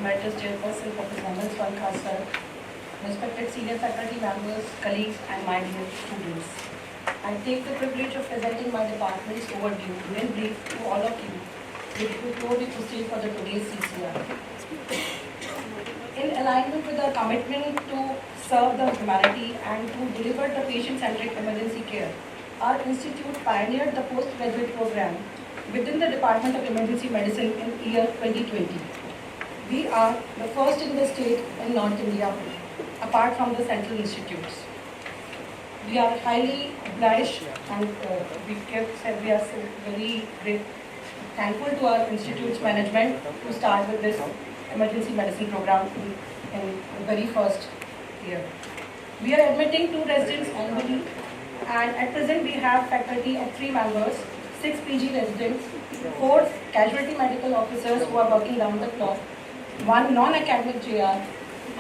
Emeritus Chairperson, Professor Swankar sir, respected senior faculty members, colleagues, and my dear students. I take the privilege of presenting my department's overview in brief to all of you before we proceed for the today's CCR. In alignment with our commitment to serve the humanity and to deliver the patient-centric emergency care, our institute pioneered the postgraduate program within the Department of Emergency Medicine in year 2020. We are the first in the state in North India, apart from the central institutes. We are highly obliged and we are very thankful to our institute's management to start with this emergency medicine program in the very first year. We are admitting 2 residents annually, and at present we have faculty of 3 members, 6 PG residents, 4 casualty medical officers who are working round the clock, 1 non-academic JR,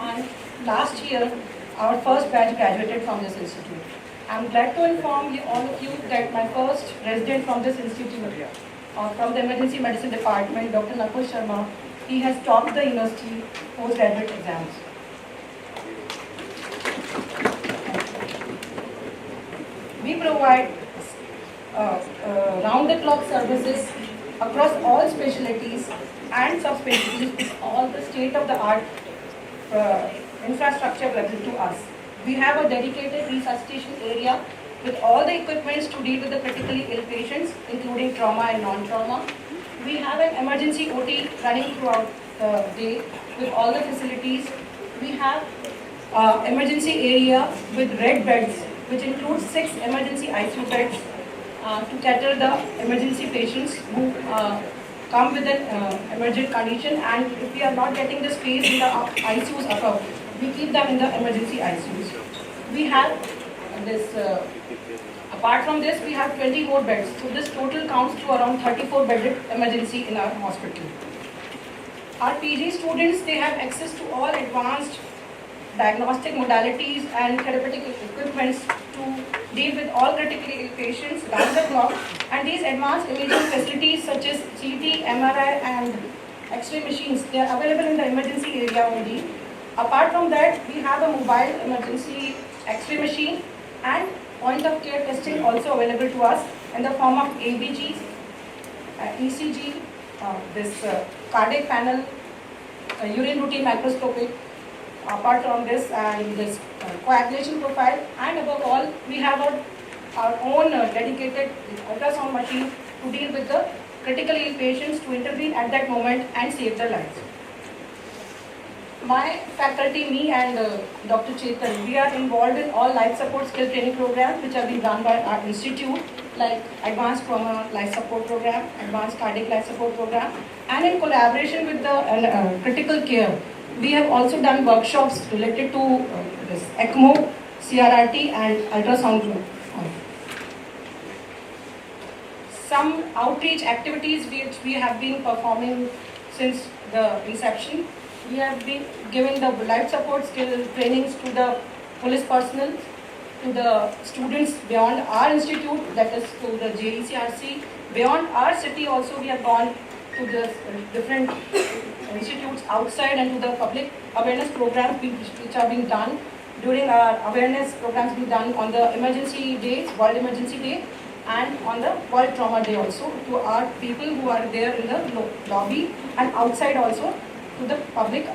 and last year our first batch graduated from this institute. I am glad to inform all of you that my first resident from this institute, from the emergency medicine department, Dr. Nikhil Sharma, he has topped the university postgraduate exams. We provide round-the-clock services across all specialties and subspecialties with all the state-of-the-art infrastructure available to us. We have a dedicated resuscitation area with all the equipments to deal with the critically ill patients, including trauma and non-trauma. We have an emergency OT running throughout the day with all the facilities. We have emergency area with red beds, which includes 6 emergency ICU beds to cater the emergency patients who come with an emergent condition, and if we are not getting the space in the ICUs above, we keep them in the emergency ICUs. We have this, apart from this, we have 20 more beds. So this total counts to around 34 bedded emergency in our hospital. Our PG students, they have access to all advanced diagnostic modalities and therapeutic equipments to deal with all critically ill patients round the clock. And these advanced imaging facilities such as CT, MRI and X-ray machines, they are available in the emergency area only. Apart from that, we have a mobile emergency X-ray machine and point of care testing also available to us in the form of ABGs, ECG, this cardiac panel, urine routine microscopic. Apart from this and this coagulation profile, and above all, we have our own dedicated ultrasound machine to deal with the critically ill patients, to intervene at that moment and save their lives. My faculty, me and Dr. Chetan, we are involved in all life support skill training programs which are being run by our institute, like Advanced Trauma Life Support Program, Advanced Cardiac Life Support Program, and in collaboration with the critical care. We have also done workshops related to this ECMO, CRRT and ultrasound. Some outreach activities which we have been performing since the inception. We have been giving the life support skill trainings to the police personnel, to the students beyond our institute, that is to the JECRC. Beyond our city also we have gone to the different institutes outside and to the public awareness programs which are being done during our awareness programs being done on the emergency days, World Emergency Day, and on the World Trauma Day also, to our people who are there in the lobby and outside also, to the public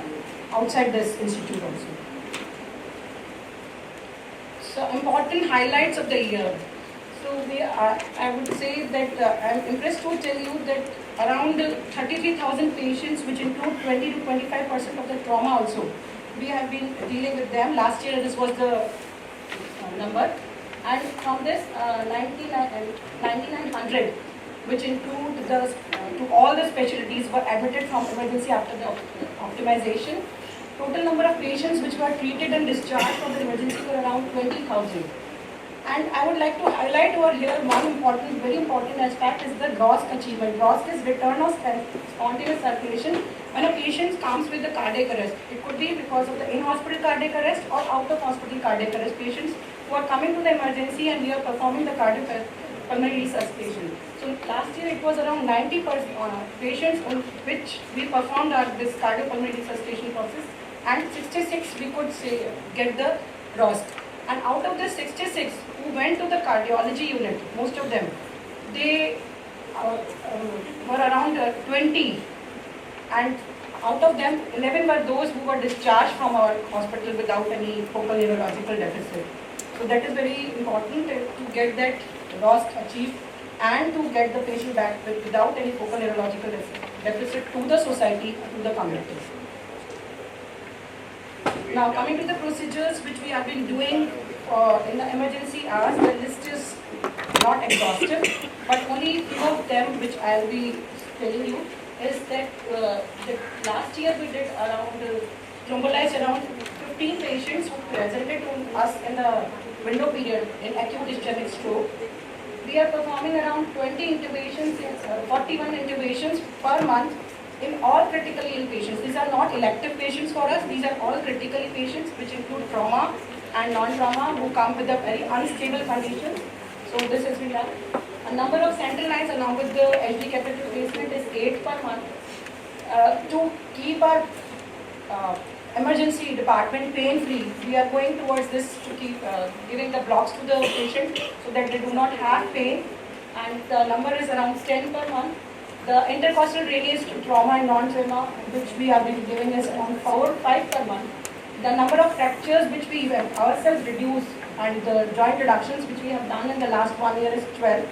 outside this institute also. So important highlights of the year. So I would say that I am impressed to tell you that around 33,000 patients, which include 20 to 25% of the trauma also, we have been dealing with them. Last year this was the number, and from this 9,900, which include to all the specialties, were admitted from emergency after the optimization. Total number of patients which were treated and discharged from the emergency were around 20,000. And I would like to highlight over here one very important aspect is the gross achievement. Gross is return of spontaneous circulation when a patient comes with the cardiac arrest. It could be because of the in-hospital cardiac arrest or out-of-hospital cardiac arrest. Patients who are coming to the emergency and we are performing the cardiac pulmonary resuscitation. So last year it was around 90 patients on which we performed this cardiopulmonary resuscitation process, and 66 we could say get the ROST. And out of the 66 who went to the cardiology unit, most of them, they were around 20, and out of them 11 were those who were discharged from our hospital without any focal neurological deficit. So that is very important to get that ROST achieved and to get the patient back without any focal neurological deficit to the society, to the community. Now coming to the procedures which we have been doing in the emergency hours, the list is not exhaustive, but only few of them which I will be telling you is that last year we did thrombolized around 15 patients who presented to us in the window period in acute ischemic stroke. We are performing around 20 intubations, 41 intubations per month in all critically ill patients. These are not elective patients for us, these are all critically patients which include trauma and non-trauma who come with a very unstable condition. So this has been done. A number of central lines along with the HD catheter replacement is 8 per month. To keep our emergency department pain-free, we are going towards this to keep giving the blocks to the patient so that they do not have pain, and the number is around 10 per month. The intercostal drainage to trauma and non-trauma which we have been giving is around 4-5 per month. The number of fractures which we have ourselves reduced and the joint reductions which we have done in the last 1 year is 12.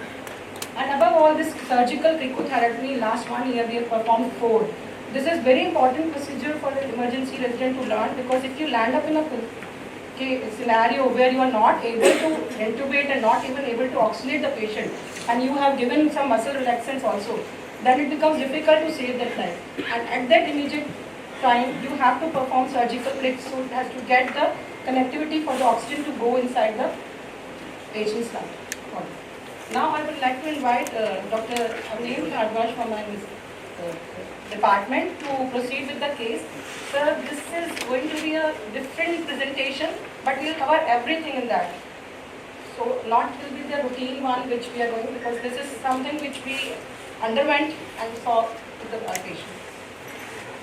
And above all, this surgical cricothyrotomy last 1 year we have performed 4. This is very important procedure for the emergency resident to learn, because if you land up in a scenario where you are not able to intubate and not even able to oxygenate the patient, and you have given some muscle relaxants also, then it becomes difficult to save that life. And at that immediate time, you have to perform surgical crits, so it has to get the connectivity for the oxygen to go inside the patient's lung. Now I would like to invite Dr. Avniendra Bharadwaja from my department to proceed with the case. Sir, this is going to be a different presentation, but we will cover everything in that. So not will be the routine one which we are going, because this is something which we underwent and saw with the patient.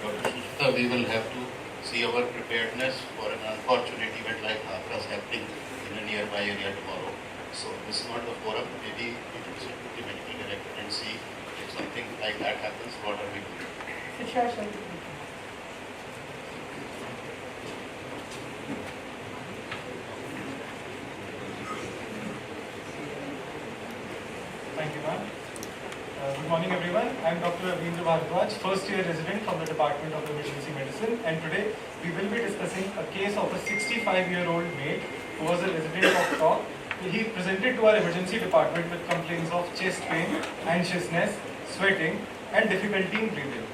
Dr. Rishika, we will have to see our preparedness for an unfortunate event like Mahatma's happening in a nearby area tomorrow. So this is not the forum. Maybe we should sit with the medical director and see if something like that happens, what are we doing? Sure, sir. Thank you, ma'am. Good morning, everyone. I am Dr. Avniendra Bharadwaja, first year resident from the Department of Emergency Medicine, and today we will be discussing a case of a 65-year-old mate who was a resident of Tutor. He presented to our emergency department with complaints of chest pain, anxiousness, sweating, and difficulty in breathing.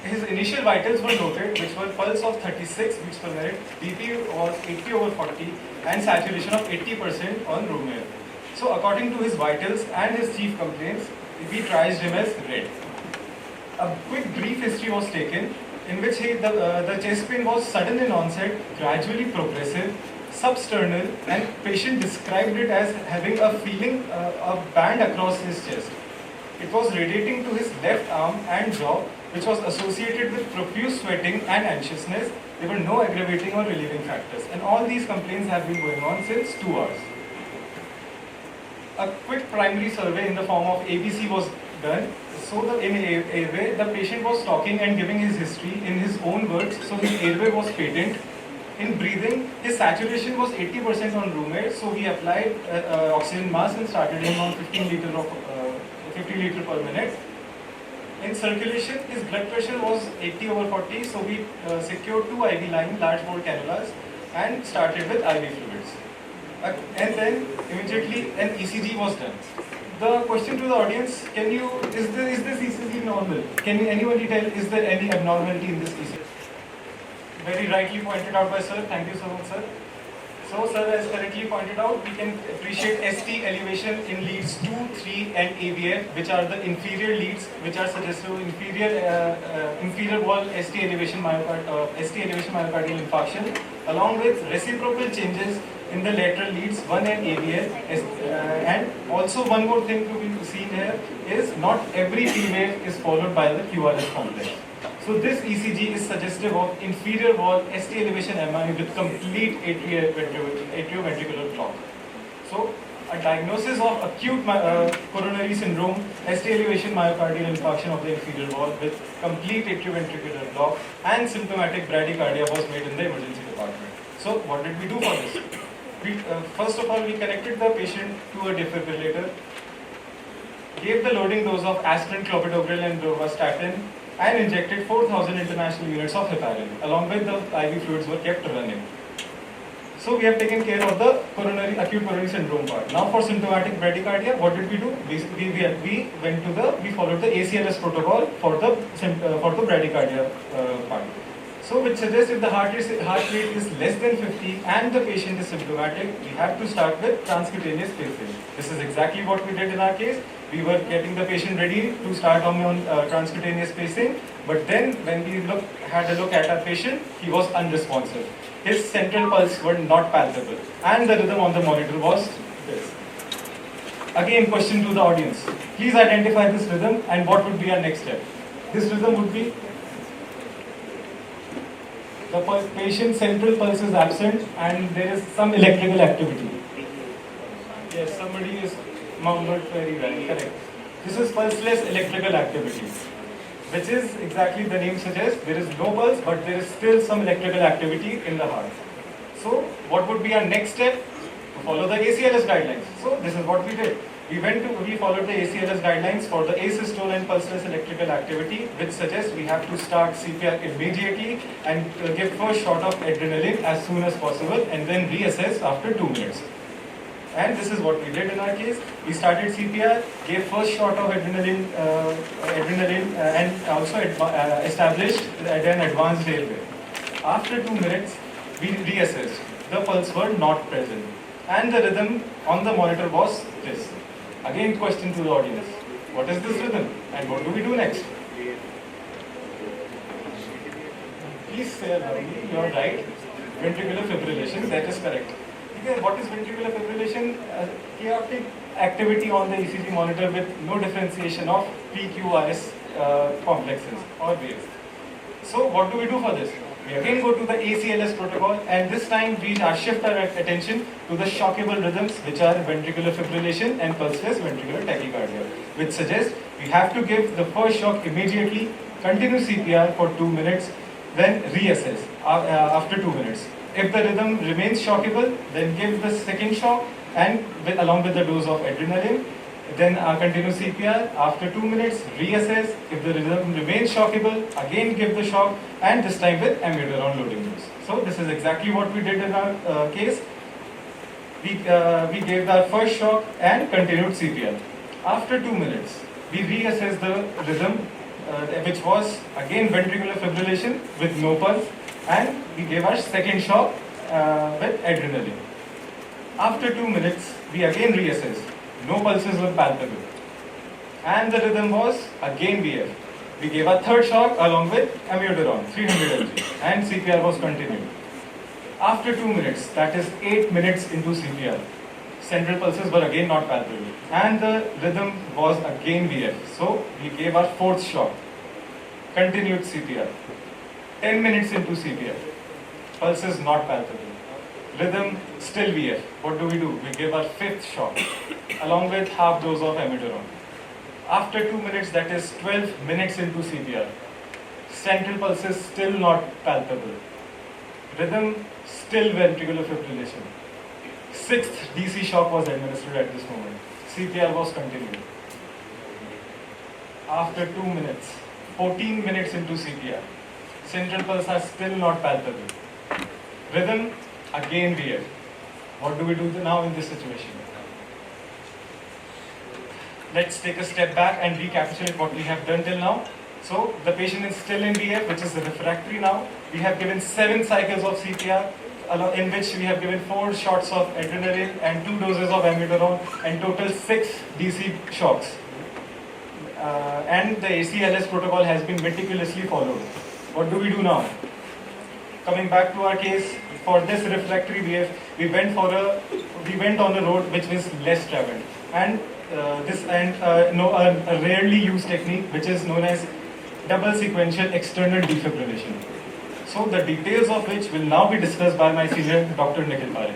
His initial vitals were noted, which were pulse of 36 beats per minute, BP was 80/40, and saturation of 80% on room air. So according to his vitals and his chief complaints, we triaged him as red. A quick brief history was taken, in which the chest pain was sudden in onset, gradually progressive, substernal, and patient described it as having a feeling, a band across his chest. It was radiating to his left arm and jaw, which was associated with profuse sweating and anxiousness. There were no aggravating or relieving factors, and all these complaints have been going on since 2 hours. A quick primary survey in the form of ABC was done. So in airway, the patient was talking and giving his history in his own words, so his airway was patent. In breathing, his saturation was 80% on room air, so we applied oxygen mask and started him on 50 liter per minute. In circulation, his blood pressure was 80/40, so we secured 2 IV line large bore cannulas and started with IV fluids. And then immediately an ECG was done. The question to the audience: is this ECG normal? Can anybody tell, is there any abnormality in this ECG? Very rightly pointed out by sir. Thank you so much, sir. So, sir, as correctly pointed out, we can appreciate ST elevation in leads 2, 3 and AVF, which are the inferior leads, which are suggestive of inferior wall ST elevation myocardial infarction, along with reciprocal changes in the lateral leads 1 and AVF. And also one more thing to be seen here is not every T wave is followed by the QRS complex. So this ECG is suggestive of inferior wall ST elevation MI with complete atrioventricular block. So a diagnosis of acute coronary syndrome, ST elevation myocardial infarction of the inferior wall with complete atrioventricular block and symptomatic bradycardia was made in the emergency department. So what did we do for this? First of all, we connected the patient to a defibrillator, gave the loading dose of aspirin, clopidogrel and rovastatin, and injected 4,000 international units of heparin. Along with the IV fluids were kept running. So we have taken care of the acute coronary syndrome part. Now for symptomatic bradycardia, what did we do? We followed the ACLS protocol for the bradycardia part. So which suggests if the heart rate is less than 50 and the patient is symptomatic, we have to start with transcutaneous pacing. This is exactly what we did in our case. We were getting the patient ready to start on transcutaneous pacing, but then when we had a look at our patient, he was unresponsive. His central pulse were not palpable, and the rhythm on the monitor was this. Again, question to the audience. Please identify this rhythm and what would be our next step. This rhythm would be the patient's central pulse is absent and there is some electrical activity. Yes, somebody is mumbled very well, correct. This is pulseless electrical activity, which is exactly the name suggests. There is no pulse, but there is still some electrical activity in the heart. So, what would be our next step? To follow the ACLS guidelines. So, this is what we did. We followed the ACLS guidelines for the asystole and pulseless electrical activity, which suggests we have to start CPR immediately and give first shot of adrenaline as soon as possible and then reassess after 2 minutes. And this is what we did in our case. We started CPR, gave first shot of adrenaline and also established an advanced airway. After 2 minutes, we reassessed. The pulse were not present. And the rhythm on the monitor was this. Again, question to the audience. What is this rhythm and what do we do next? Please say loudly, you are right. Ventricular fibrillation, that is correct. Okay, what is ventricular fibrillation? Chaotic activity on the ECG monitor with no differentiation of PQRS complexes or waves. So what do we do for this? We again go to the ACLS protocol and this time we shift our attention to the shockable rhythms which are ventricular fibrillation and pulseless ventricular tachycardia, which suggests we have to give the first shock immediately, continue CPR for 2 minutes, then reassess after 2 minutes. If the rhythm remains shockable, then give the second shock and along with the dose of adrenaline. Then continue CPR. After 2 minutes, reassess. If the rhythm remains shockable, again give the shock and this time with amiodarone loading dose. So this is exactly what we did in our case. We gave our first shock and continued CPR. After 2 minutes, we reassessed the rhythm, which was again ventricular fibrillation with no pulse, and we gave our second shock with adrenaline. After 2 minutes, we again reassessed. No pulses were palpable. And the rhythm was again VF. We gave a third shock along with amiodarone, 300 mg, and CPR was continued. After 2 minutes, that is 8 minutes into CPR, central pulses were again not palpable. And the rhythm was again VF. So we gave our fourth shock, continued CPR. 10 minutes into CPR, pulses not palpable. Rhythm still VF. What do? We give our fifth shock along with half dose of amiodarone. After 2 minutes, that is 12 minutes into CPR, central pulses still not palpable. Rhythm still ventricular fibrillation. Sixth DC shock was administered at this moment. CPR was continued. After 2 minutes, 14 minutes into CPR, central pulse are still not palpable. Rhythm again VF. What do we do now in this situation? Let's take a step back and recapitulate what we have done till now. So the patient is still in VF, which is refractory now. We have given 7 cycles of CPR in which we have given 4 shots of adrenaline and 2 doses of amiodarone and total 6 DC shocks. And the ACLS protocol has been meticulously followed. What do we do now? Coming back to our case, for this refractory we went on a road which was less traveled, and a rarely used technique which is known as double sequential external defibrillation. So the details of which will now be discussed by my senior Dr. Nikhil Pareek.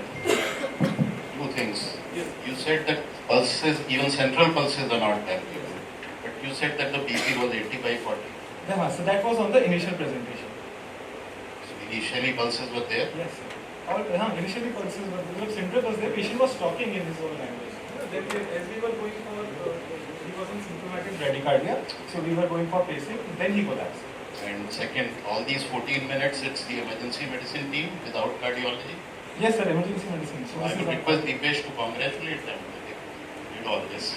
Two things. You said that pulses, even central pulses are not palpable, but you said that the BP was 80/40. Yeah, so that was on the initial presentation. So initially pulses were there. Yes, sir. Initially pulses were there. Central was there. Patient was talking in his own language. Then as we were going for, he was in symptomatic bradycardia, so we were going for pacing. Then he collapsed. And second, all these 14 minutes, it's the emergency medicine team without cardiology. Yes, sir. Emergency medicine. So I would request Deepesh to congratulate them. They did all this.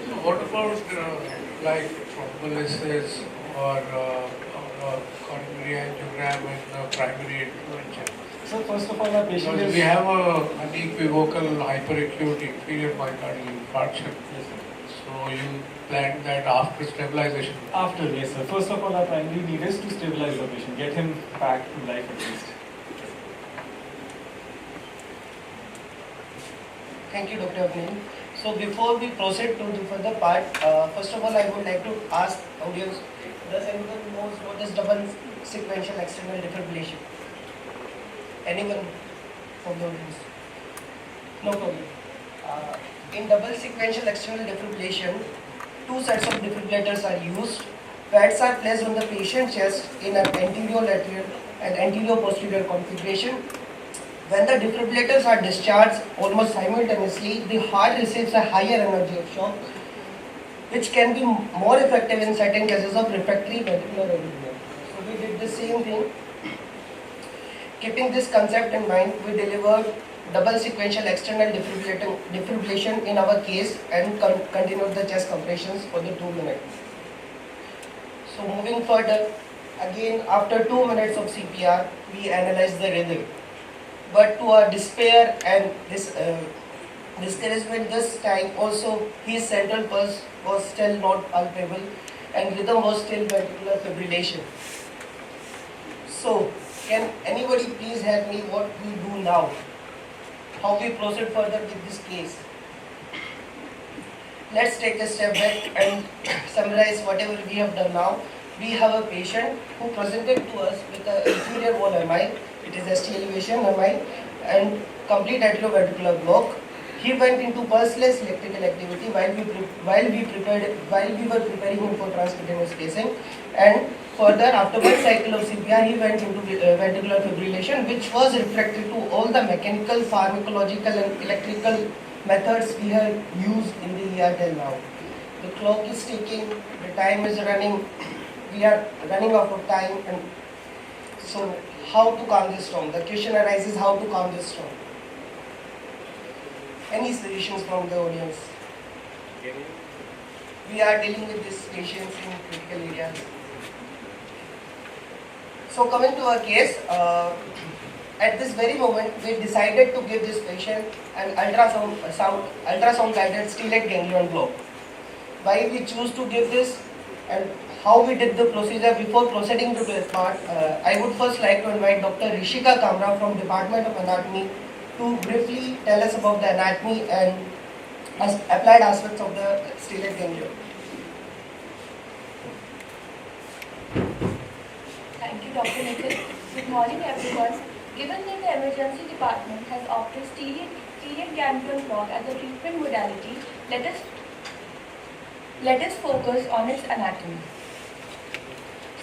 So what about like thrombolysis or coronary angiogram and primary intervention? So first of all, our patient Because is... we have a unequivocal hyperacute inferior myocardial infarction. Yes, sir. So you plan that after stabilization? After, yes, sir. First of all, our primary need is to stabilize the patient, get him back to life at least. Thank you, Dr. Avniendra. So before we proceed to the further part, first of all, I would like to ask audience, does anyone knows what is double sequential external defibrillation? Anyone from the audience? No problem. In double sequential external defibrillation, 2 sets of defibrillators are used. Pads are placed on the patient's chest in an anterior lateral and anterior posterior configuration. When the defibrillators are discharged almost simultaneously, the heart receives a higher energy of shock, which can be more effective in certain cases of refractory ventricular arrhythmia. So we did the same thing. Keeping this concept in mind, we delivered double sequential external defibrillation in our case and continued the chest compressions for the 2 minutes. So moving further, again after 2 minutes of CPR, we analyzed the rhythm. But to our despair and discouragement this time also, his central pulse was still not palpable and rhythm was still ventricular fibrillation. So, can anybody please help me what we do now? How we proceed further with this case? Let's take a step back and summarize whatever we have done now. We have a patient who presented to us with an inferior wall MI, it is ST elevation MI, and complete atrioventricular block. He went into pulseless electrical activity while we were preparing him for transcutaneous pacing, and further after 1 cycle of CPR he went into ventricular fibrillation, which was refractory to all the mechanical, pharmacological and electrical methods we have used in the ER till now. The clock is ticking, the time is running, we are running out of time, and so how to calm this storm? The question arises, how to calm this storm? Any suggestions from the audience? We are dealing with these patients in critical areas. So coming to our case, at this very moment we decided to give this patient an ultrasound guided stellate ganglion block. Why we choose to give this and how we did the procedure? Before proceeding to this part, I would first like to invite Dr. Rishika Kamra from Department of Anatomy to briefly tell us about the anatomy and applied aspects of the stellate ganglion. Thank you, Dr. Nikhil. Good morning, everyone. Given that the emergency department has opted stellate ganglion block as a treatment modality, let us focus on its anatomy.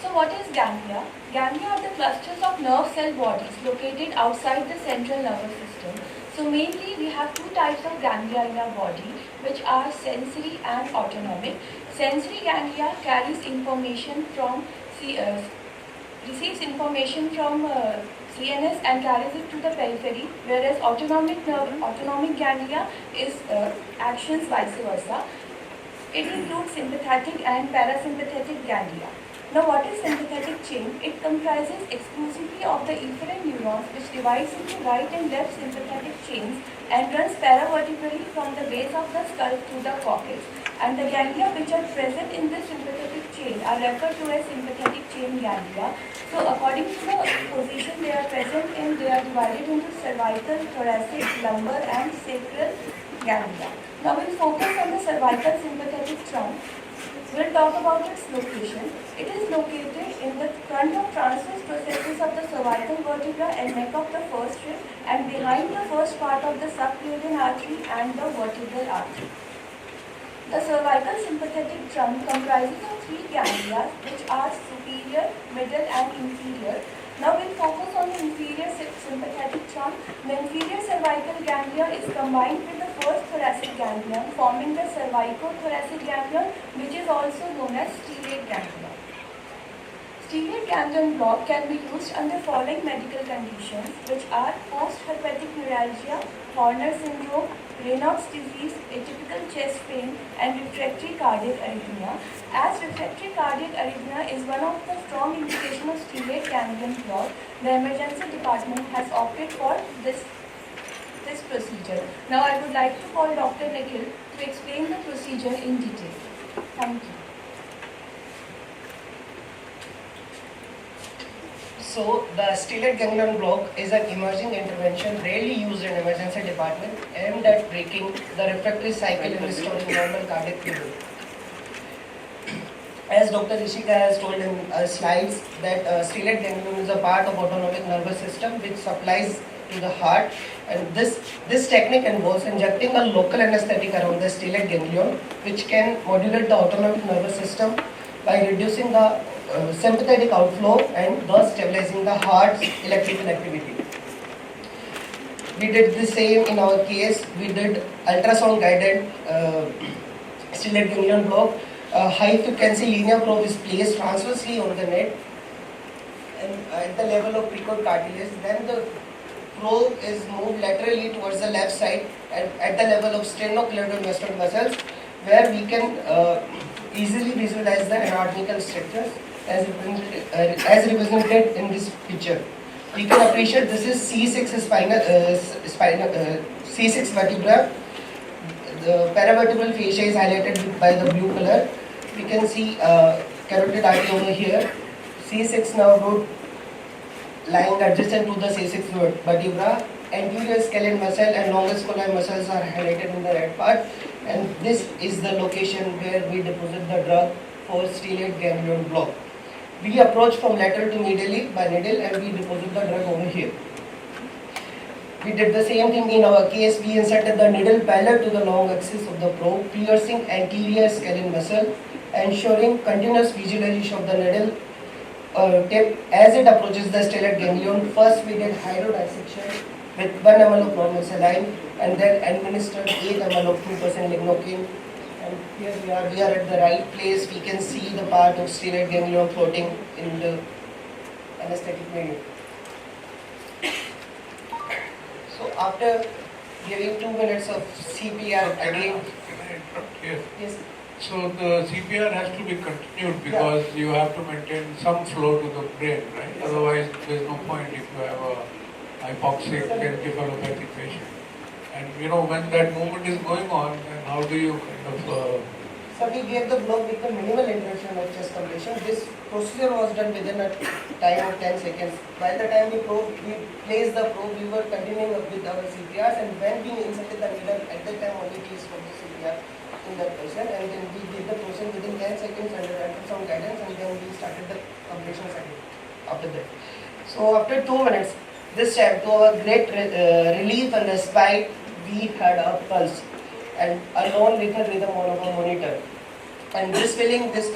So what is ganglia? Ganglia are the clusters of nerve cell bodies located outside the central nervous system. So mainly we have 2 types of ganglia in our body, which are sensory and autonomic. Sensory ganglia carries information from receives information from CNS and carries it to the periphery, whereas autonomic ganglia is actions vice versa. It includes sympathetic and parasympathetic ganglia. Now, what is sympathetic chain? It comprises exclusively of the efferent neurons, which divides into right and left sympathetic chains and runs paravertebrally from the base of the skull to the cortex. And the ganglia which are present in this sympathetic chain are referred to as sympathetic chain ganglia. So, according to the position they are present in, they are divided into cervical, thoracic, lumbar, and sacral ganglia. Now, we'll focus on the cervical sympathetic trunk. We'll talk about its location. It is located in the front of transverse processes of the cervical vertebra and neck of the first rib, and behind the first part of the subclavian artery and the vertebral artery. The cervical sympathetic trunk comprises of 3 ganglia, which are superior, middle, and inferior. Now we'll focus on the inferior sympathetic trunk. The inferior cervical ganglia is combined with the first thoracic ganglion, forming the cervicothoracic ganglion, which is also known as stellate ganglion. Stellate ganglion block can be used under following medical conditions, which are post-herpetic neuralgia, Horner syndrome, Raynaud's disease, atypical chest pain, and refractory cardiac arrhythmia. As refractory cardiac arrhythmia is one of the strong indications of stellate ganglion block, the emergency department has opted for this procedure. Now I would like to call Dr. Nikhil to explain the procedure in detail. Thank you. So, the stellate ganglion block is an emerging intervention rarely used in emergency department aimed at breaking the refractory cycle and restoring normal cardiac rhythm. As Dr. Rishika has told in slides that stellate ganglion is a part of autonomic nervous system which supplies to the heart, and this technique involves injecting a local anesthetic around the stellate ganglion, which can modulate the autonomic nervous system by reducing the sympathetic outflow and thus stabilizing the heart's electrical activity. We did the same in our case. We did ultrasound guided stellate ganglion block. High frequency linear probe is placed transversely on the net and at the level of precord cartilage. Then the probe is moved laterally towards the left side and at the level of sternocleidomastoid muscles, where we can easily visualize the anatomical structures as represented in this picture. We can appreciate this is C6 C6 vertebra. The paravertebral fascia is highlighted by the blue color. We can see carotid artery over here. C6 nerve root lying adjacent to the C6 vertebra. Anterior scalene muscle and longest colloid muscles are highlighted in the red part. And this is the location where we deposit the drug for stellate ganglion block. We approach from lateral to medially by needle and we deposit the drug over here. We did the same thing in our case. We inserted the needle parallel to the long axis of the probe, piercing anterior scalene muscle, ensuring continuous visualization of the needle tip as it approaches the stellate ganglion. First, we did hydrodissection with 1 ml of normal saline and then administered 8 ml of 2% lignocaine. And here we are at the right place. We can see the part of stellate ganglion floating in the anesthetic medium. So after giving 2 minutes of CPR again. Can I interrupt here? Yes. So the CPR has to be continued because you have to maintain some flow to the brain, right? Yes. Otherwise, there's no point if you have a hypoxic encephalopathic patient. And when that movement is going on, then how do you kind of... So we gave the block with the minimal interruption of chest compression. This procedure was done within a time of 10 seconds. By the time we placed the probe, we were continuing with our CPRs, and when we inserted the needle, at that time only we stopped the CPR in that patient, and then we did the procedure within 10 seconds under ultrasound guidance, and then we started the compression cycle after that. So after 2 minutes, this time to our great relief and respite, we had a pulse and a lone lethal rhythm on our monitor. And this feeling, is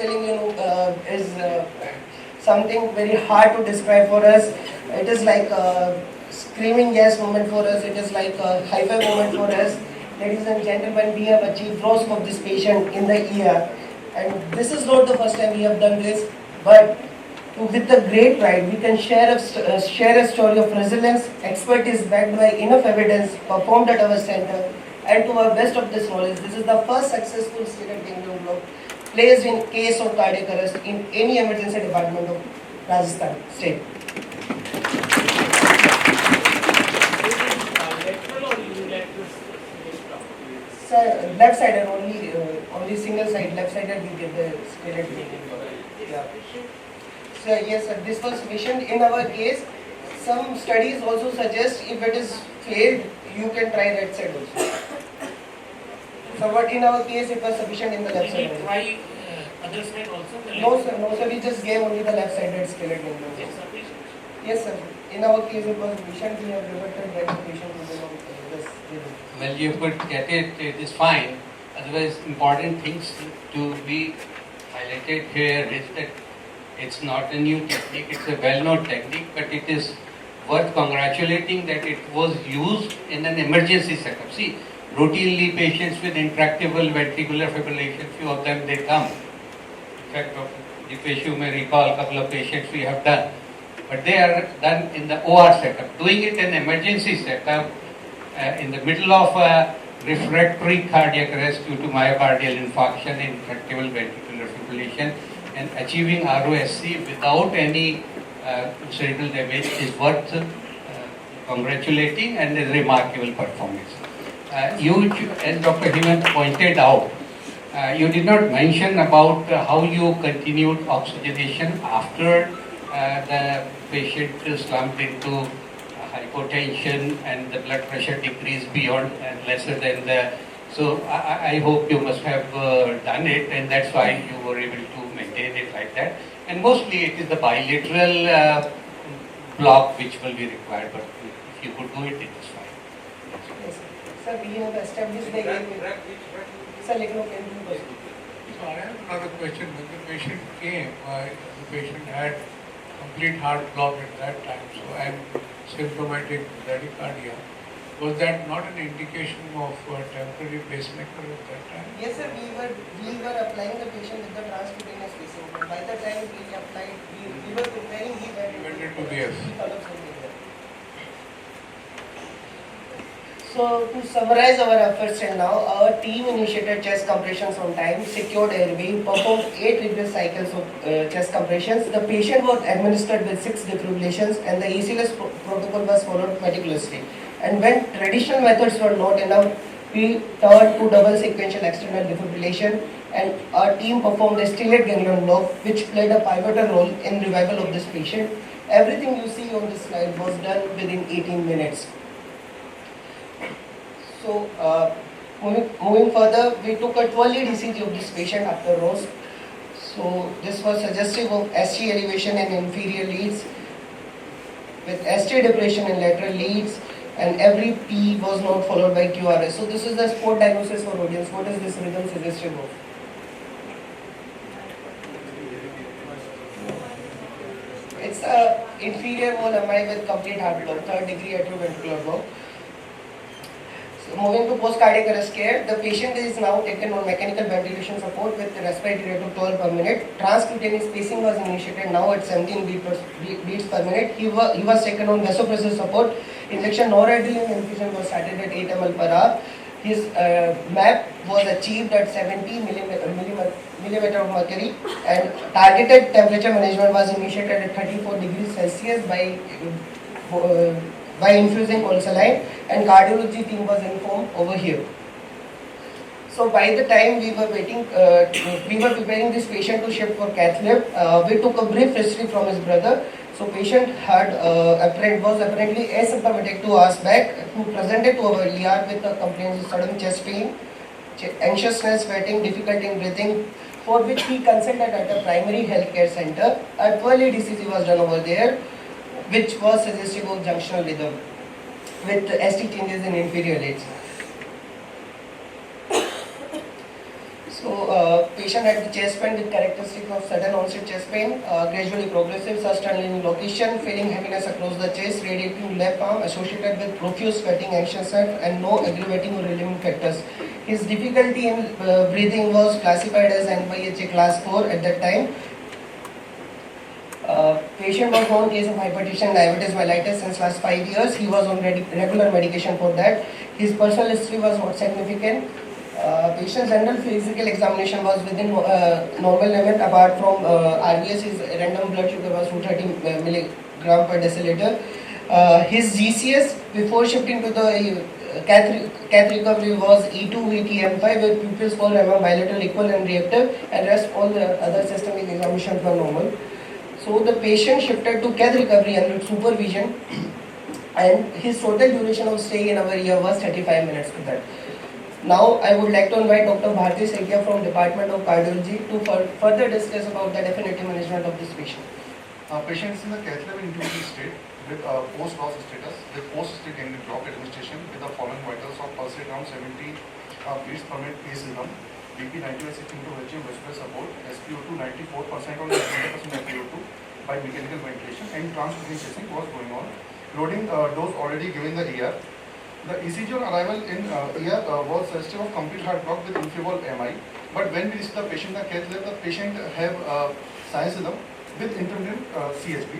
something very hard to describe for us. It is like a screaming yes moment for us. It is like a high-five moment for us. Ladies and gentlemen, we have achieved ROSC of this patient in the ER. And this is not the first time we have done this, but with the great pride, we can share a story of resilience, expertise backed by enough evidence performed at our center, and to our best of this knowledge, this is the first successful stellate ganglion block placed in case of cardiac arrest in any emergency department of Rajasthan state. Sir, left sided only single side, left sided we get the skeleton. Yeah. So yes, sir, this was sufficient in our case. Some studies also suggest if it is failed, you can try right side also. So but in our case, it was sufficient in the left side. Did try other side also? No sir, we just gave only the left sided skeleton. It's sufficient. Yes sir, in our case it was sufficient. We have reverted back the patient to this. Well, you could get it, it is fine. Otherwise, important things to be highlighted here is that it's not a new technique, it's a well-known technique, but it is worth congratulating that it was used in an emergency setup. See, routinely patients with intractable ventricular fibrillation, few of them they come. In fact, Dipesh, you may recall a couple of patients we have done. But they are done in the OR setup. Doing it in emergency setup, in the middle of a refractory cardiac arrest due to myocardial infarction, intractable ventricular fibrillation, and achieving ROSC without any cerebral damage is worth congratulating and a remarkable performance. You, as Dr. Hemant pointed out, you did not mention about how you continued oxygenation after the patient slumped into hypotension and the blood pressure decreased beyond and lesser than the. So I hope you must have done it, and that's why you were able to maintain it like that. And mostly it is the bilateral block which will be required, but if you could do it, it is fine. Yes, sir, we have established the Sir, can you So I have another question. When the patient came, the patient had complete heart block at that time, so and symptomatic bradycardia. Was that not an indication of temporary pacemaker at that time? Yes, sir. We were applying the patient with the transcutaneous pacing. By the time we applied, we were preparing the Went into VF. So to summarize our efforts till now, our team initiated chest compressions on time, secured airway, performed 8 rigorous cycles of chest compressions. The patient was administered with 6 defibrillations, and the ACLS protocol was followed meticulously. And when traditional methods were not enough, we turned to double sequential external defibrillation, and our team performed a stellate ganglion block, which played a pivotal role in revival of this patient. Everything you see on this slide was done within 18 minutes. So, moving further, we took a 12-lead ECG of this patient after ROS. So, this was suggestive of ST elevation in inferior leads, with ST depression in lateral leads, and every P was not followed by QRS. So, this is the spot diagnosis for audience. What is this rhythm suggestive of? It's a inferior wall MI with complete heart block, 3rd degree atrioventricular block. So moving to post-cardiac arrest care, the patient is now taken on mechanical ventilation support with respiratory rate of 12 per minute. Transcutaneous pacing was initiated now at 17 beats per minute. He was taken on vasopressor support. Injection noradrenaline infusion was started at 8 ml per hour. His MAP was achieved at 70 millimeter of mercury, and targeted temperature management was initiated at 34 degrees Celsius by infusing cold saline, and cardiology team was informed over here. So by the time we were preparing this patient to shift for cath lab, we took a brief history from his brother. So patient was apparently asymptomatic 2 hours back, who presented to our ER with a complaint of sudden chest pain, anxiousness, sweating, difficulty in breathing, for which he consulted at a primary healthcare center. A 12-lead ECG was done over there, which was suggestive of junctional rhythm with ST changes in inferior leads. So, patient had the chest pain with characteristic of sudden onset chest pain, gradually progressive, sustained location, feeling heaviness across the chest, radiating left arm, associated with profuse sweating, anxiousness, and no aggravating or relieving factors. His difficulty in breathing was classified as NYHA class 4 at that time. Patient was on case of hypertension, diabetes mellitus since last 5 years. He was on regular medication for that. His personal history was not significant. Patient's general physical examination was within normal limit apart from RBS. His random blood sugar was 230 milligram per deciliter. His GCS before shifting to the cath recovery was E2 VTM5 with pupils for bilateral equal and reactive, and rest all the other systemic examinations were normal. So the patient shifted to cath recovery under supervision, and his total duration of stay in our ER was 35 minutes to that. Now I would like to invite Dr. Bhartesh Sethiya from Department of Cardiology to further discuss about the definitive management of this patient. Patients in the cath lab intubated state with post-loss status with post-state ganglion block administration with the following vitals of pulse rate around 70 beats per minute pace rhythm, BP 90/60 into HM respiratory support, SpO2 94% on 90% SpO2 by mechanical ventilation, and transcutaneous chasing was going on. Loading dose already given the ER. The ECG on arrival in ER was suggestive of complete heart block with infibol MI. But when we reached the patient in the cath lab, the patient have sinus rhythm with intermittent CHP.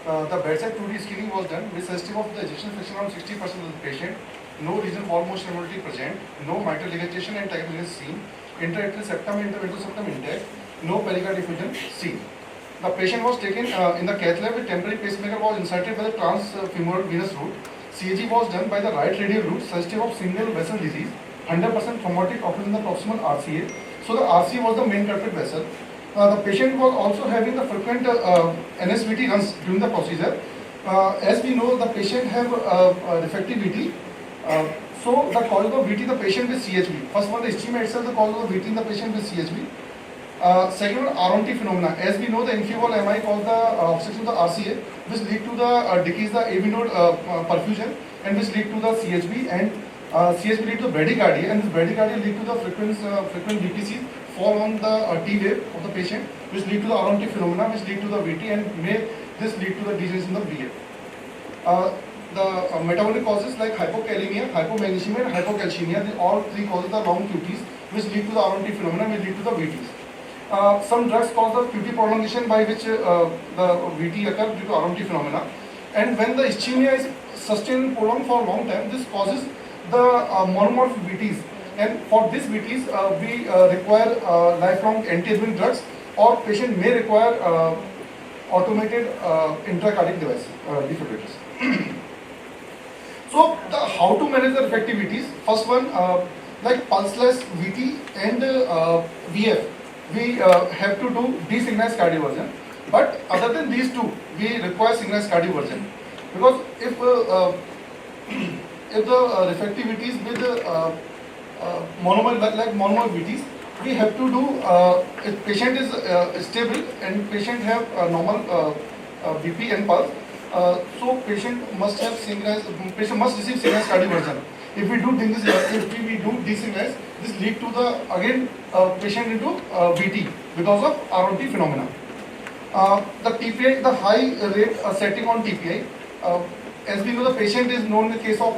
The bedside 2D screening was done with suggestive of the ejection fraction around 60% of the patient. No regional wall motion abnormality present. No mitral ligation and tachycardia seen. Intra-atrial septum and intervenous septum intact. No pericardial effusion seen. The patient was taken in the cath lab with temporary pacemaker was inserted by the transfemoral venous route. CAG was done by the right radial route, suggestive of single vessel disease, 100% thrombotic occurrence in the proximal RCA. So the RCA was the main culprit vessel. The patient was also having the frequent NSVT runs during the procedure. As we know, the patient have refractory VT. So the cause of VT, the patient with CHB. First one, the ischemia itself, the cause of VT in the patient with CHB. Second one, RONT phenomena. As we know, the infibol MI cause the obstruction of the RCA, which lead to the decrease the AV node perfusion, and which lead to the CHB, and CHB lead to bradycardia, and this bradycardia lead to the frequent VPCs fall on the T wave of the patient, which lead to the RONT phenomena, which lead to the VT, and may this lead to the degeneration of the VF. The metabolic causes like hypokalemia, hypomagnesemia, and hypocalcemia, all three causes the long QTs, which lead to the RONT phenomena, which lead to the VTs. Some drugs cause the QT prolongation by which the VT occurs due to RONT phenomena. And when the ischemia is sustained and prolonged for a long time, this causes the monomorph VTs. And for these VTs, we require lifelong antiarrhythmic drugs, or patient may require automated intracardiac device, defibrillators. So, how to manage the refractory VTs? First one, like pulseless VT and VF. We have to do desynchronized cardioversion, but other than these two, we require synchronized cardioversion, because if the refractivities with monomer like monomer VTs, we have to do if patient is stable and patient have normal BP and pulse, so patient must have synchronized, patient must receive synchronized cardioversion. If we do this, if we do desynchronized, this lead to the again patient into VT because of RONT phenomena. The TPI, the high rate setting on TPI, as we know, the patient is known in the case of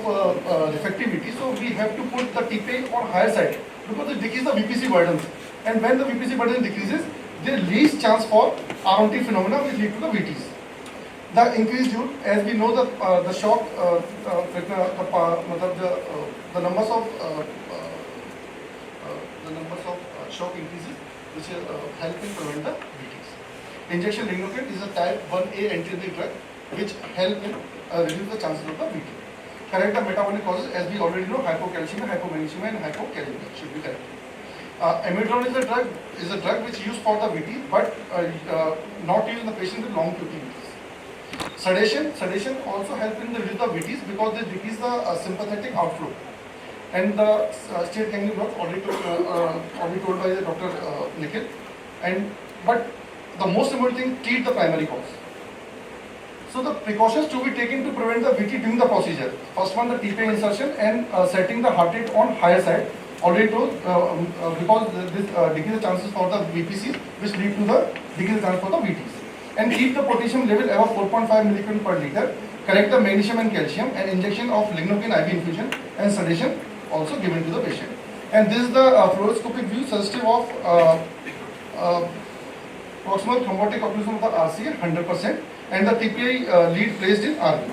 refractivity, so we have to put the TPI on higher side because it decreases the VPC burden, and when the VPC burden decreases, there is least chance for RONT phenomena which lead to the VTs. The increased due, as we know, the shock, the numbers of shock increases, which help in prevent the VTs. Injection lignocaine is a type 1A antiarrhythmic drug which help in reduce the chances of the VT. Correct the metabolic causes, as we already know, hypocalcemia, hypomagnesemia, and hypokalemia should be correct. Amiodarone is a drug which is used for the VT, but not used in the patient with long QT VTs. Sedation also helps in the reduce the VTs because they decrease the sympathetic outflow. And the state ganglion block already told by the Dr. Nikhil. But the most important thing, treat the primary cause. So the precautions to be taken to prevent the VT during the procedure. First one, the TPI insertion and setting the heart rate on higher side. Already told because this decrease the chances for the VPCs, which lead to the decrease the chance for the VTs. And keep the potassium level above 4.5 milligram per liter. Correct the magnesium and calcium, and injection of lignocaine IV infusion and sedation also given to the patient. And this is the fluoroscopic view suggestive of proximal thrombotic occlusion of the RCA 100%, and the TPI lead placed in RV.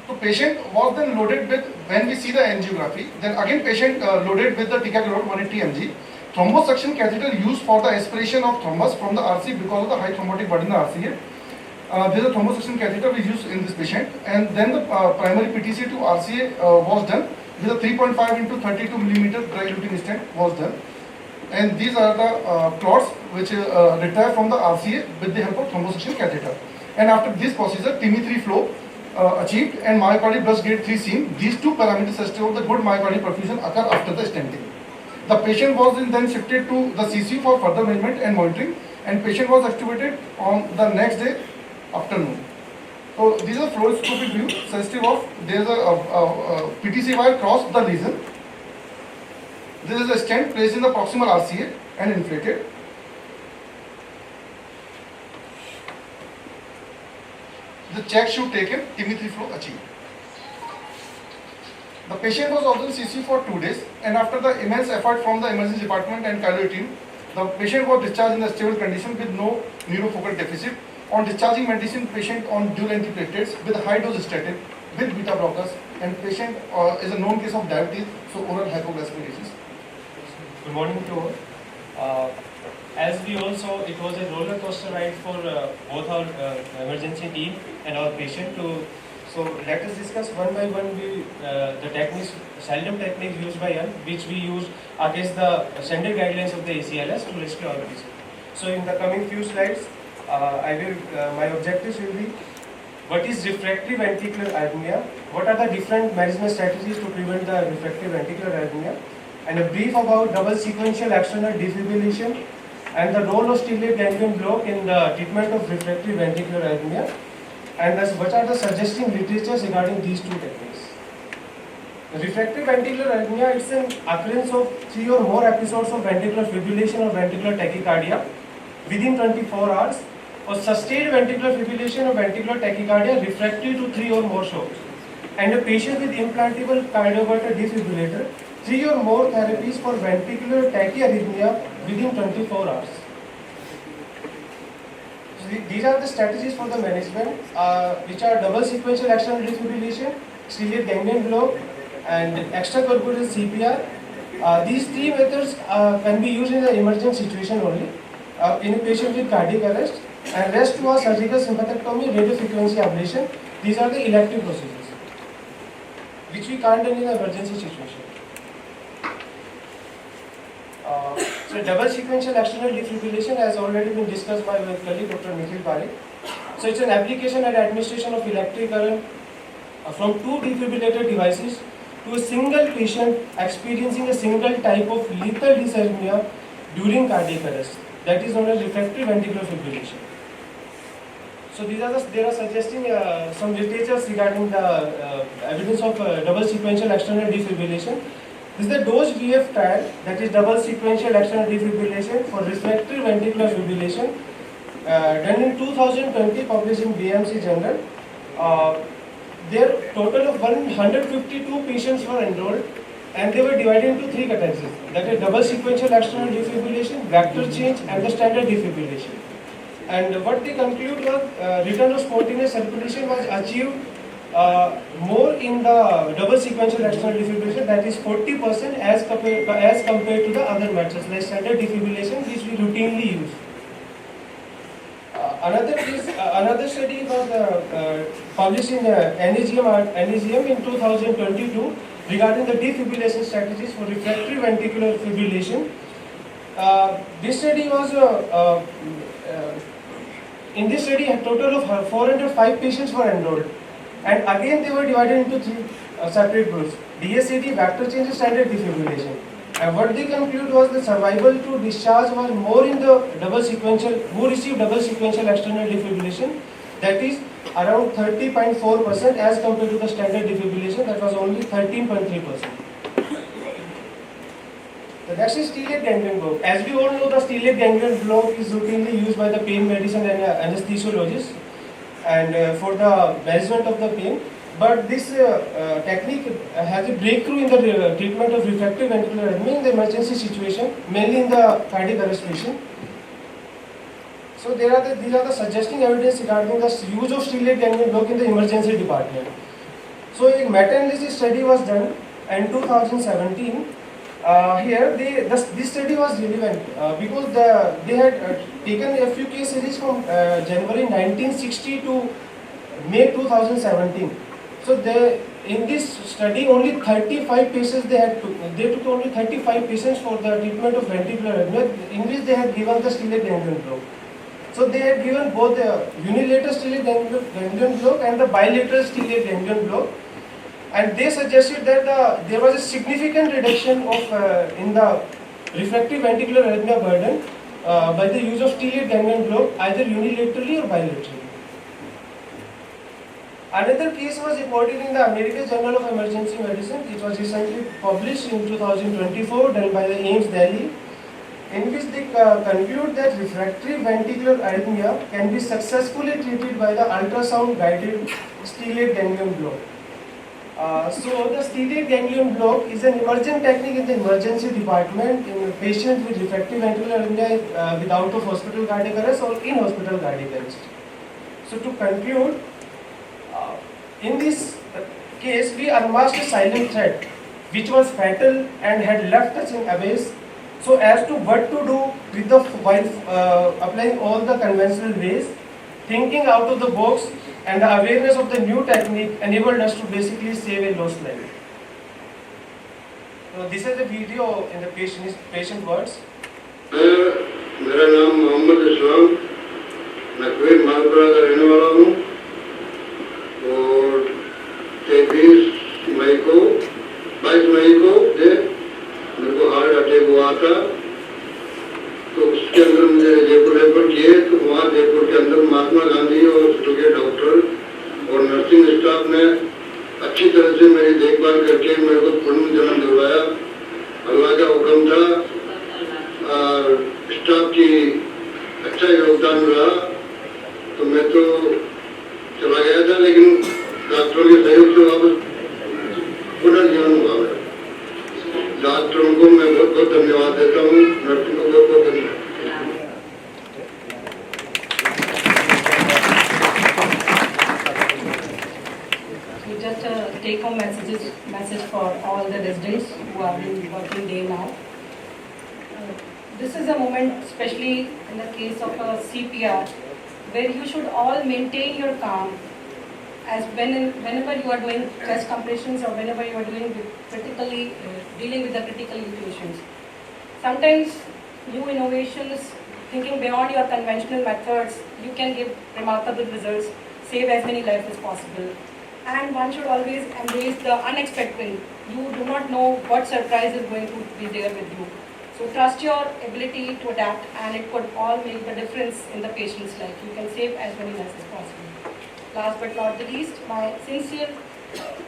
So patient was then loaded with, when we see the angiography, then again patient loaded with the ticagrelor 180 mg. Thrombosuction catheter used for the aspiration of thrombus from the RC because of the high thrombotic burden in the RCA. There is a thrombosuction catheter we used in this patient, and then the primary PTC to RCA was done with a 3.5 into 32 millimeter dry eluting stent was done. And these are the clots which retire from the RCA with the help of thrombosuction catheter. And after this procedure, TIMI3 flow achieved and myocardial burst grade 3 seen. These two parameters suggest the good myocardial perfusion occur after the stenting. The patient was then shifted to the CCU for further management and monitoring, and patient was extubated on the next day afternoon. So these are fluoroscopic view suggestive of there is a PTC wire crossed the lesion. This is a stent placed in the proximal RCA and inflated. The check should taken, TIMI3 flow achieved. The patient was also in CCU for 2 days, and after the immense effort from the emergency department and cardiology team, the patient was discharged in a stable condition with no neurofocal deficit. On discharging medicine, patient on dual antiplatelets with high dose statin with beta blockers, and patient is a known case of diabetes, so oral hypoglycemic disease. Good morning to all. As we all saw, it was a roller coaster ride for both our emergency team and our patient. So let us discuss one by one the techniques, seldom techniques used by us, which we use against the standard guidelines of the ACLS to rescue our patient. So in the coming few slides, my objectives will be: what is refractory ventricular arrhythmia? What are the different management strategies to prevent the refractory ventricular arrhythmia? And a brief about double sequential external defibrillation and the role of stellate ganglion block in the treatment of refractory ventricular arrhythmia. And thus, what are the suggesting literatures regarding these two techniques? The refractory ventricular arrhythmia is an occurrence of 3 or more episodes of ventricular fibrillation or ventricular tachycardia within 24 hours, or sustained ventricular fibrillation or ventricular tachycardia refractory to 3 or more shocks, and a patient with implantable cardioverter defibrillator, 3 or more therapies for ventricular tachyarrhythmia within 24 hours. So these are the strategies for the management, which are double sequential external defibrillation, stellate ganglion block, and extracorporeal CPR. These 3 methods can be used in an emergent situation only, in a patient with cardiac arrest, and rest was surgical sympathectomy, radiofrequency ablation. These are the elective procedures, which we can't do in an emergency situation. So double sequential external defibrillation has already been discussed by my colleague Dr. Nikhil Pareek. So it's an application and administration of electric current from 2 defibrillator devices to a single patient experiencing a single type of lethal dysarrhythmia during cardiac arrest. That is known as refractory ventricular fibrillation. So they are suggesting some literatures regarding the evidence of double sequential external defibrillation. This is the DOSE VF trial, that is double sequential external defibrillation for refractory ventricular fibrillation, done in 2020, published in BMC Journal. There total of 152 patients were enrolled, and they were divided into 3 categories, that is double sequential external defibrillation, vector change, and the standard defibrillation. And what they conclude was return of spontaneous circulation was achieved more in the double sequential external defibrillation, that is 40% as compared to the other methods like standard defibrillation, which we routinely use. Another study was published in NEJM in 2022 regarding the defibrillation strategies for refractory ventricular fibrillation. This study was in this study a total of 405 patients were enrolled, and again they were divided into 3 separate groups: DSAD, vector change, and standard defibrillation. And what they conclude was the survival to discharge was more in the double sequential, who received double sequential external defibrillation, that is around 30.4% as compared to the standard defibrillation, that was only 13.3%. The next is stellate ganglion block. As we all know, the stellate ganglion block is routinely used by the pain medicine and anesthesiologists and for the management of the pain. But this technique has a breakthrough in the treatment of refractory ventricular arrhythmia in the emergency situation, mainly in the cardiac arrest patient. So these are the suggesting evidence regarding the use of stellate ganglion block in the emergency department. So a meta-analysis study was done in 2017. This study was relevant because they had taken a few case series from January 1960 to May 2017. So in this study, only 35 patients they took only 35 patients for the treatment of ventricular arrhythmia, in which they had given the stellate ganglion block. So they had given both the unilateral stellate ganglion block and the bilateral stellate ganglion block, and they suggested that there was a significant reduction of in the refractive ventricular arrhythmia burden by the use of stellate ganglion block either unilaterally or bilaterally. Another case was reported in the American Journal of Emergency Medicine. It was recently published in 2024, done by the AIIMS Delhi, in which they conclude that refractory ventricular arrhythmia can be successfully treated by the ultrasound-guided stellate ganglion block. So the stellate ganglion block is an emergent technique in the emergency department in patients with refractory ventricular arrhythmia with out-of-hospital cardiac arrest or in-hospital cardiac arrest. So to conclude, in this case, we unmasked a silent threat which was fatal and had left us in abyss. So as to what to do with while applying all the conventional ways, thinking out of the box and the awareness of the new technique enabled us to basically save a lost life. So this is a video in the patient words. मेरा नाम मोहम्मद इस्लाम, मैं Kuwait Malpura का रहने वाला हूँ और 22 मई को मेरे को हार्ट अटैक हुआ था। तो उसके अंदर मुझे जयपुर रेफर किए, तो वहाँ जयपुर के अंदर महात्मा गांधी और हॉस्पिटल के डॉक्टर और नर्सिंग स्टाफ ने अच्छी तरह से मेरी देखभाल करके मेरे को पूर्ण जन्म दिलवाया। अल्लाह का हुक्म था और स्टाफ की अच्छा योगदान रहा, तो मैं तो चला गया था, लेकिन डॉक्टरों के सहयोग से वापस पुनर्जीवन हुआ। डॉक्टरों को मैं बहुत बहुत धन्यवाद देता हूँ, नर्सिंग को बहुत बहुत धन्यवाद। Just a take-home message for all the residents who have been working day now. This is a moment, especially in the case of a CPR, where you should all maintain your calm. As whenever you are doing chest compressions or whenever you are doing dealing with the critically ill patients. Sometimes new innovations, thinking beyond your conventional methods, you can give remarkable results, save as many lives as possible. And one should always embrace the unexpected. You do not know what surprise is going to be there with you. So trust your ability to adapt, and it could all make the difference in the patient's life. You can save as many lives as possible. Last but not the least, my sincere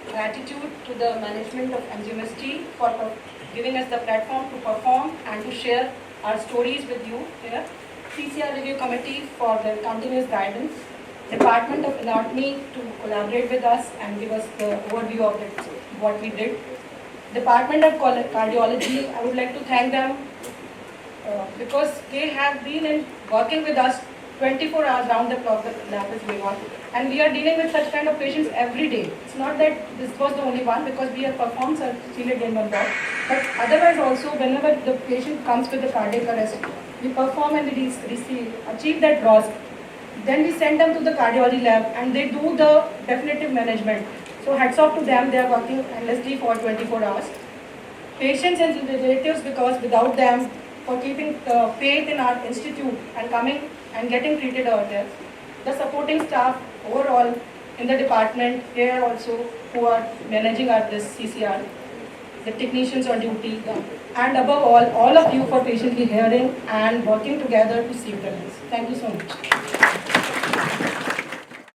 gratitude to the management of MGUMST for giving us the platform to perform and to share our stories with you here. CCR Review Committee for their continuous guidance. Department of Anatomy to collaborate with us and give us the overview of what we did. Department of Cardiology, I would like to thank them because they have been working with us 24 hours round the clock. The lab is going on, and we are dealing with such kind of patients every day. It's not that this was the only one, because we have performed stellate ganglion block, but otherwise also whenever the patient comes with the cardiac arrest, we perform and we achieve that ROSC. Then we send them to the cardiology lab and they do the definitive management. So hats off to them, they are working endlessly for 24 hours. Patients and relatives, because without them, for keeping faith in our institute and coming and getting treated out there. The supporting staff overall in the department here also who are managing this CCR, the technicians on duty, and above all of you for patiently hearing and working together to save the lives. Thank you so much.